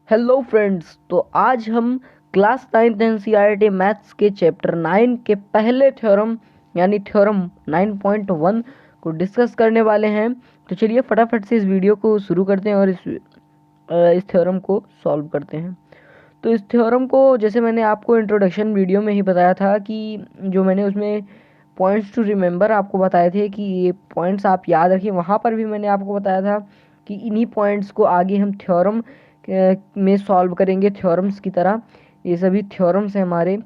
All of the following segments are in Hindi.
Hello friends. तो आज हम क्लास 9th एनसीईआरटी मैथ्स के चैप्टर 9 के पहले थ्योरम यानी थ्योरम 9.1 को डिस्कस करने वाले हैं। तो चलिए फटाफट से इस वीडियो को शुरू करते हैं और इस थ्योरम को सॉल्व करते हैं। तो इस थ्योरम को जैसे मैंने आपको इंट्रोडक्शन वीडियो में ही बताया था कि जो मैंने उसमें पॉइंट्स टू रिमेंबर आपको बताए थे कि ये पॉइंट्स आप याद रखिए। वहाँ पर भी मैंने आपको बताया था कि इन्हीं पॉइंट्स को आगे हम थ्योरम में सॉल्व करेंगे थ्योरम्स की तरह। ये सभी थ्योरम्स हैं हमारे।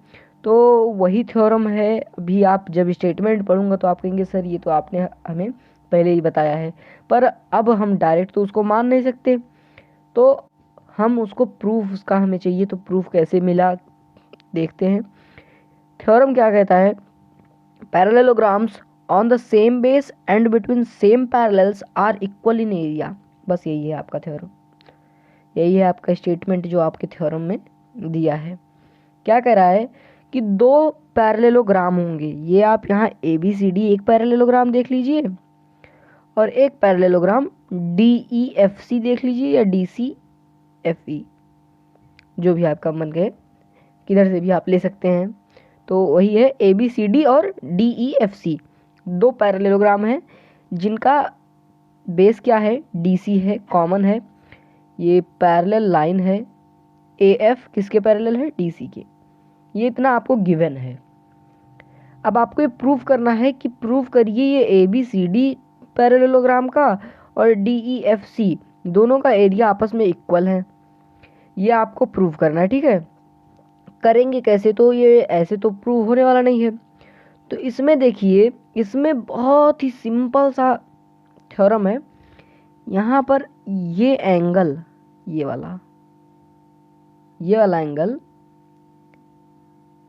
तो वही थ्योरम है। अभी आप जब स्टेटमेंट पढ़ूंगा तो आप कहेंगे सर ये तो आपने हमें पहले ही बताया है, पर अब हम डायरेक्ट तो उसको मान नहीं सकते। तो हम उसको प्रूफ उसका हमें चाहिए। तो प्रूफ कैसे मिला देखते हैं। थ्योरम क्या कहता है, parallelograms on the same base and between same parallels are equal in area. बस यही है आपका थ्योरम, यही है आपका स्टेटमेंट जो आपके थ्योरम में दिया है। क्या कह रहा है कि दो पैरेललोग्राम होंगे। ये आप यहाँ ए बी सी डी एक पैरेललोग्राम देख लीजिए और एक parallelogram D E F C देख लीजिए या डी सी एफ ई, जो भी आपका मन कहे किधर से भी आप ले सकते हैं। तो वही है ए बी सी डी और डी ई एफ सी, दो पैरेललोग्राम हैं जिनका बेस क्या है, डी सी है, कॉमन है। ये पैरेलल लाइन है। ए एफ किसके पैरेलल है, डी सी के। ये इतना आपको गिवन है। अब आपको ये प्रूफ करना है कि प्रूफ करिए ये A B C D parallelogram का और डी ई एफ सी दोनों का एरिया आपस में इक्वल है। ये आपको प्रूफ करना है, ठीक है। करेंगे कैसे, तो ये ऐसे तो प्रूव होने वाला नहीं है। तो इसमें देखिए, इसमें बहुत ही सिंपल सा थ्योरम है। यहाँ पर ये एंगल, ये वाला एंगल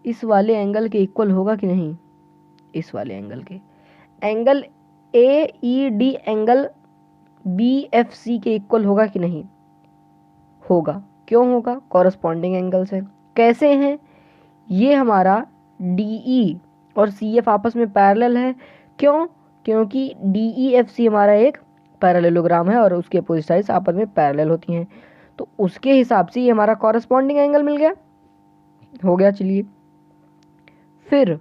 इस वाले एंगल के इक्वल होगा कि नहीं, इस वाले एंगल के। Angle A E D angle B F C के इक्वल होगा कि नहीं, होगा। क्यों होगा, कॉरस्पॉन्डिंग एंगल्स है। कैसे हैं, ये हमारा डी ई और सी एफ आपस में पैरेलल है। क्यों, क्योंकि डी ई एफ सी हमारा एक पैरेललोग्राम है और उसके अपोजिट साइड्स आपस में पैरेलल होती हैं। तो उसके हिसाब से ये हमारा कॉरस्पॉन्डिंग एंगल मिल गया, हो गया। चलिए फिर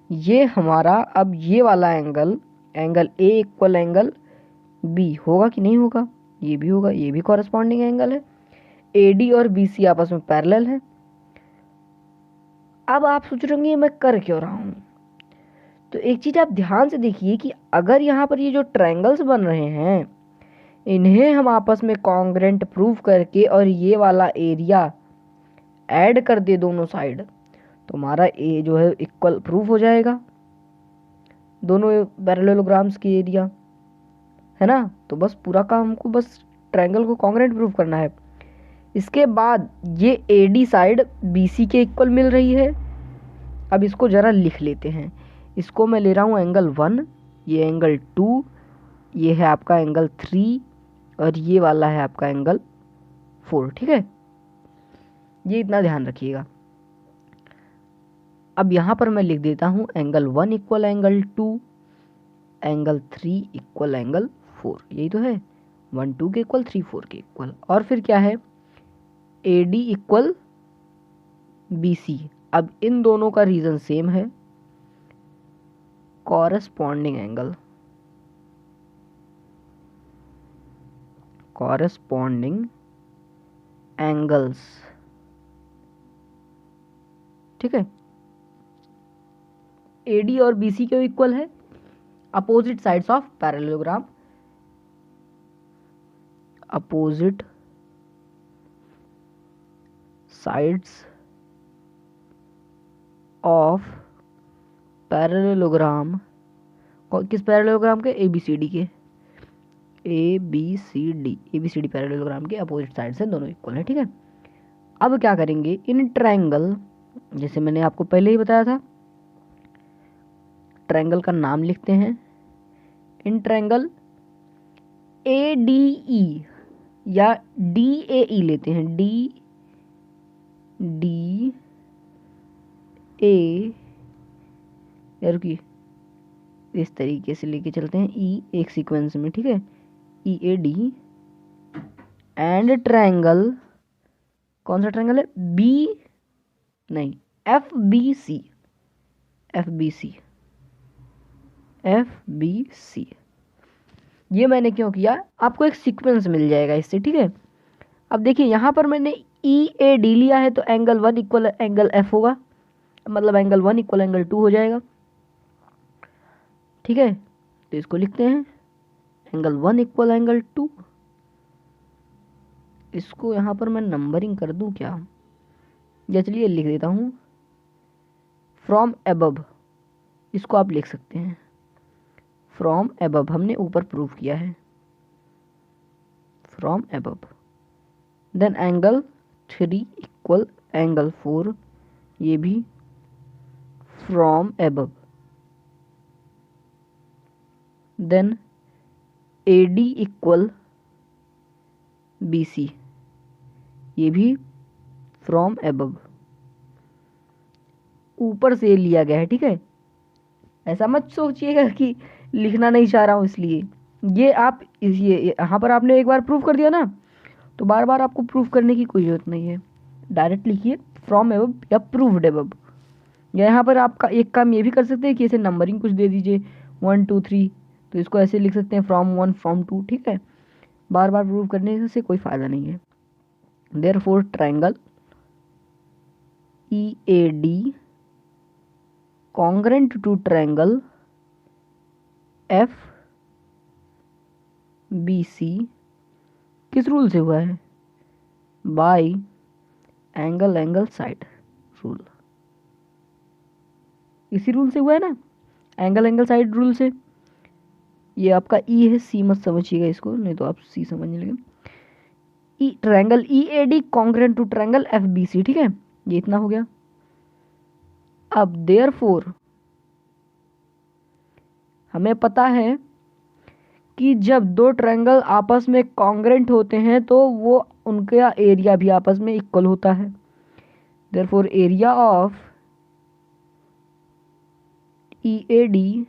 ये हमारा अब ये वाला angle, angle A equal angle B होगा कि नहीं होगा, ये भी होगा, ये भी कॉरस्पॉन्डिंग एंगल है। ए डी और बी सी आपस में पैरेलल है। अब आप सोच रहे होंगे मैं कर क्यों रहा हूँ। तो एक चीज आप ध्यान से देखिए कि अगर यहाँ पर ये जो ट्रायंगल्स बन रहे हैं इन्हें हम आपस में कॉन्ग्रेंट प्रूफ करके और ये वाला एरिया ऐड कर दे दोनों साइड, तो हमारा ए जो है इक्वल प्रूफ हो जाएगा दोनों पैरेललोग्राम्स की एरिया, है ना। तो बस पूरा काम हमको बस ट्रायंगल को कॉन्ग्रेंट प्रूफ करना है। इसके बाद ये A D side B C के इक्वल मिल रही है। अब इसको ज़रा लिख लेते हैं। इसको मैं ले रहा हूँ एंगल 1, ये एंगल 2, ये है आपका एंगल 3 और ये वाला है आपका एंगल 4, ठीक है। ये इतना ध्यान रखिएगा। अब यहाँ पर मैं लिख देता हूँ angle 1 equal angle 2, angle 3 equal angle 4। यही तो है, 1 2 के इक्वल, 3 4 के इक्वल। और फिर क्या है, A D equal B C. अब इन दोनों का रीजन सेम है, कॉरस्पॉन्डिंग एंगल, कॉरस्पॉन्डिंग एंगल्स, ठीक है। ए डी और बी सी के इक्वल है, opposite sides of parallelogram, opposite sides of parallelogram. किस पैरेललोग्राम के, ए बी सी डी के, A B C D parallelogram के अपोजिट साइड से दोनों इक्वल है, ठीक है। अब क्या करेंगे, इन ट्रायंगल, जैसे मैंने आपको पहले ही बताया था, ट्रायंगल का नाम लिखते हैं। In triangle A D E या डी ए ई लेते हैं, डी डी ए, रुकिए इस तरीके से लेके चलते हैं, ई एक सीक्वेंस में, ठीक है। E A D and triangle कौन सा ट्रायंगल है? बी नहीं, F B C, F B C, F B C. ये मैंने क्यों किया, आपको एक सीक्वेंस मिल जाएगा इससे, ठीक है। अब देखिए यहाँ पर मैंने ई ए डी लिया है, तो एंगल 1 इक्वल एंगल एफ होगा, मतलब एंगल 1 इक्वल एंगल 2 हो जाएगा, ठीक है। तो इसको लिखते हैं एंगल 1 इक्वल एंगल 2। इसको यहाँ पर मैं नंबरिंग कर दूं क्या, या चलिए लिख देता हूँ फ्रॉम एबव, इसको आप लिख सकते हैं फ्रॉम एबव, हमने ऊपर प्रूव किया है from above. Then angle 3 equal angle 4, ये भी from above. Then A D equal B C, ये भी फ्रॉम एबव, ऊपर से लिया गया है, ठीक है। ऐसा मत सोचिएगा कि लिखना नहीं चाह रहा हूँ इसलिए, ये आप ये यहाँ पर आपने एक बार प्रूफ कर दिया ना, तो बार बार आपको प्रूफ करने की कोई ज़रूरत नहीं है, डायरेक्ट लिखिए फ्रॉम एबव या प्रूव्ड एबव। या यहाँ पर आपका एक काम ये भी कर सकते हैं कि ऐसे नंबरिंग कुछ दे दीजिए 1 2 3, तो इसको ऐसे लिख सकते हैं फ्रॉम 1 फ्रॉम 2, ठीक है। बार बार प्रूव करने से कोई फ़ायदा नहीं है। Therefore triangle E A D congruent to triangle F B C किस रूल से हुआ है? By angle angle side rule, इसी रूल से हुआ है ना, एंगल एंगल साइड रूल से। ये आपका ई है, सी मत समझिएगा इसको, नहीं तो आप सी समझने लगे। E triangle E A D congruent to triangle F B C, ठीक है, ये इतना हो गया। अब देयरफॉर हमें पता है कि जब दो ट्रायंगल आपस में कॉन्ग्रेंट होते हैं तो वो उनका एरिया भी आपस में इक्वल होता है। Therefore area of E A D,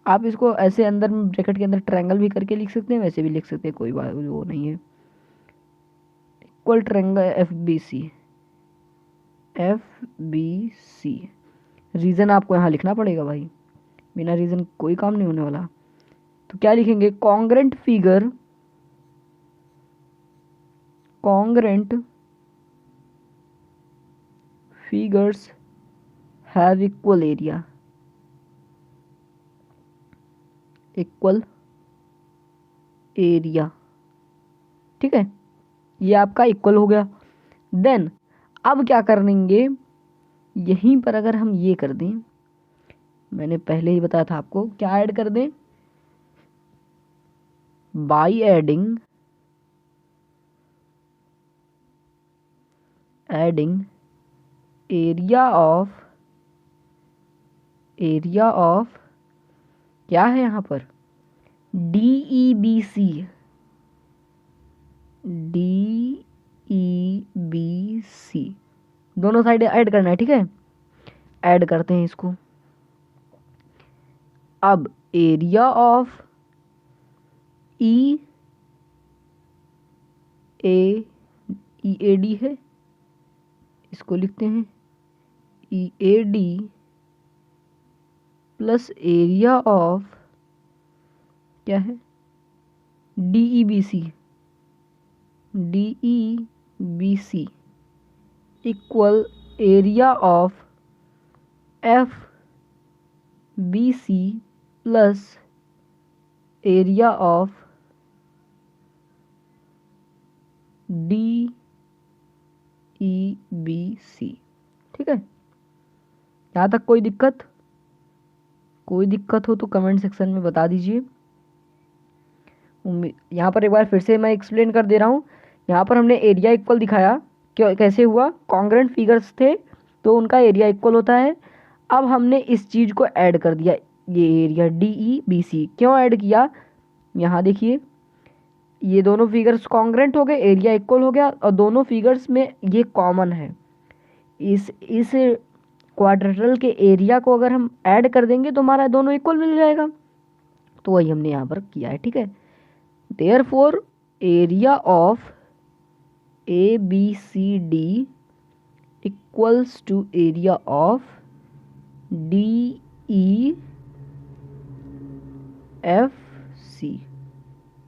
आप इसको ऐसे अंदर ब्रैकेट के अंदर ट्रायंगल भी करके लिख सकते हैं, वैसे भी लिख सकते हैं, कोई बात वो नहीं है, equal triangle F B C, F B C. Reason आपको यहाँ लिखना पड़ेगा भाई, बिना रीज़न कोई काम नहीं होने वाला। तो क्या लिखेंगे? Congruent figure, congruent figures have equal area, equal area, ठीक है, ये आपका इक्वल हो गया। देन अब क्या करेंगे, यहीं पर अगर हम ये कर दें, मैंने पहले ही बताया था आपको, क्या ऐड कर दें? बाय एडिंग एरिया ऑफ क्या है यहाँ पर? D E B C, D E B C, दोनों साइड ऐड करना है, ठीक है। ऐड करते हैं इसको। अब area of E A D है, इसको लिखते हैं E A D plus area of क्या है? D E B C, D E B C equal area of F B C plus area of D E B C, ठीक है। यहाँ तक कोई दिक्कत? कोई दिक्कत हो तो कमेंट सेक्शन में बता दीजिए। यहाँ पर एक बार फिर से मैं एक्सप्लेन कर दे रहा हूँ। यहाँ पर हमने एरिया इक्वल दिखाया, क्यों कैसे हुआ? कॉन्ग्रेंट फिगर्स थे तो उनका एरिया इक्वल होता है। अब हमने इस चीज़ को ऐड कर दिया, ये area D E B C. क्यों ऐड किया? यहाँ देखिए, ये दोनों फिगर्स कॉन्ग्रेंट हो गए, एरिया इक्वल हो गया, और दोनों फिगर्स में ये कॉमन है। इस क्वाड्रेटरल के एरिया को अगर हम ऐड कर देंगे तो हमारा दोनों इक्वल मिल जाएगा। तो वही हमने यहाँ पर किया है, ठीक है। Therefore area of ABCD equals to area of DEFC।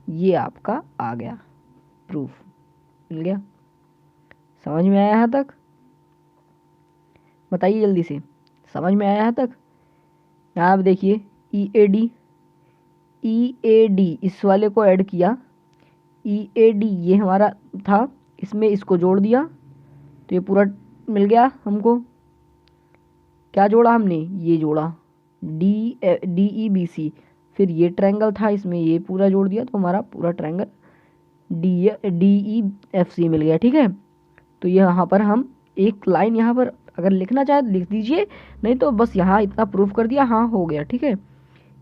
ये आपका आ गया प्रूफ, मिल गया। समझ में आया यहाँ तक? बताइए जल्दी से, समझ में आया यहाँ तक? यहाँ आप देखिए EAD इस वाले को ऐड किया, EAD ये हमारा था, इसमें इसको जोड़ दिया तो ये पूरा मिल गया हमको। क्या जोड़ा हमने? ये जोड़ा DEBC, फिर ये ट्रायंगल था, इसमें ये पूरा जोड़ दिया तो हमारा पूरा ट्रायंगल DEFC मिल गया। ठीक है, तो ये यहाँ पर हम एक लाइन यहाँ पर अगर लिखना चाहे तो लिख दीजिए, नहीं तो बस यहाँ इतना प्रूफ कर दिया, हाँ हो गया। ठीक है,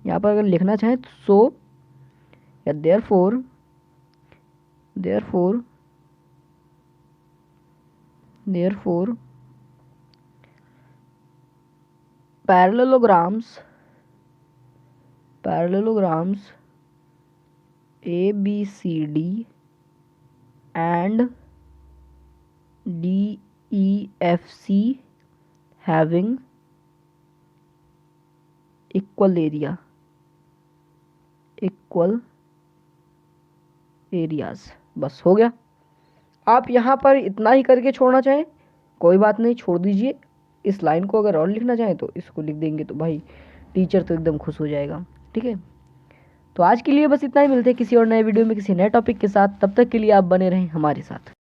यहाँ पर अगर लिखना चाहे तो सो या therefore parallelograms ABCD and DEFC having equal areas। बस हो गया। आप यहाँ पर इतना ही करके छोड़ना चाहें कोई बात नहीं, छोड़ दीजिए। इस लाइन को अगर और लिखना चाहें तो इसको लिख देंगे तो भाई टीचर तो एकदम खुश हो जाएगा। ठीक है, तो आज के लिए बस इतना ही। मिलते हैं किसी और नए वीडियो में किसी नए टॉपिक के साथ, तब तक के लिए आप बने रहें हमारे साथ।